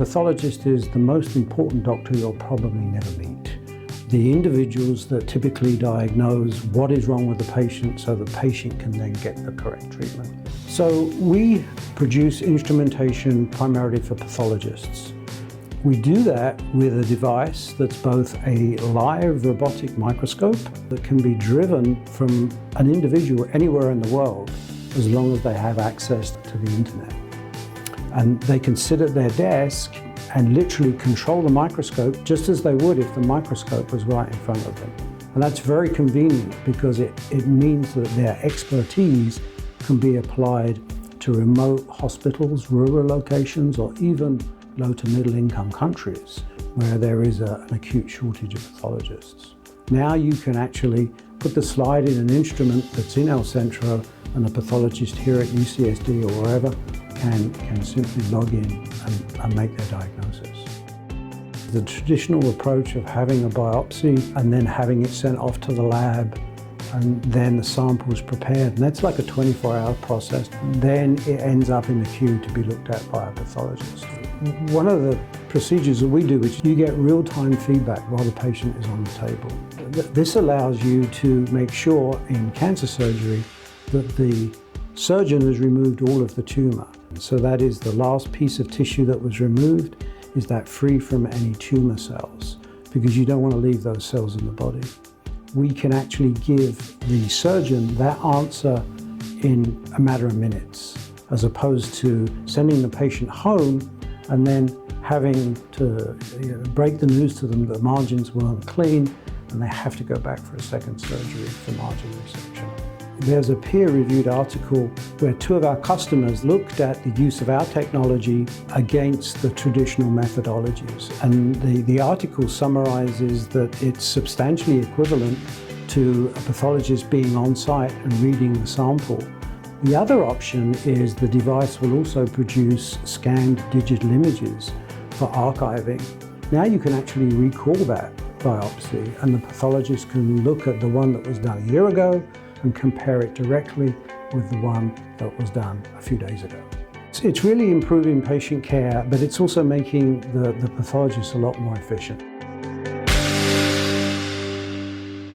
pathologist is the most important doctor you'll probably never meet. The individuals that typically diagnose what is wrong with the patient so the patient can then get the correct treatment. So we produce instrumentation primarily for pathologists. We do that with a device that's both a live robotic microscope that can be driven from an individual anywhere in the world as long as they have access to the internet. And they can sit at their desk and literally control the microscope just as they would if the microscope was right in front of them. And that's very convenient because it means that their expertise can be applied to remote hospitals, rural locations, or even low to middle income countries where there is an acute shortage of pathologists. Now you can actually put the slide in an instrument that's in El Centro, and a pathologist here at UCSD or wherever can simply log in and make their diagnosis. The traditional approach of having a biopsy and then having it sent off to the lab and then the sample is prepared, and that's like a 24-hour process. Then it ends up in the queue to be looked at by a pathologist. One of the procedures that we do is you get real-time feedback while the patient is on the table. This allows you to make sure in cancer surgery that the surgeon has removed all of the tumor. So that is the last piece of tissue that was removed, is that free from any tumor cells, because you don't want to leave those cells in the body. We can actually give the surgeon that answer in a matter of minutes, as opposed to sending the patient home and then having to break the news to them that margins weren't clean and they have to go back for a second surgery for margin resection. There's a peer-reviewed article where two of our customers looked at the use of our technology against the traditional methodologies. And the article summarizes that it's substantially equivalent to a pathologist being on site and reading the sample. The other option is the device will also produce scanned digital images for archiving. Now you can actually recall that biopsy, and the pathologist can look at the one that was done a year ago and compare it directly with the one that was done a few days ago. It's really improving patient care, but it's also making the pathologist a lot more efficient.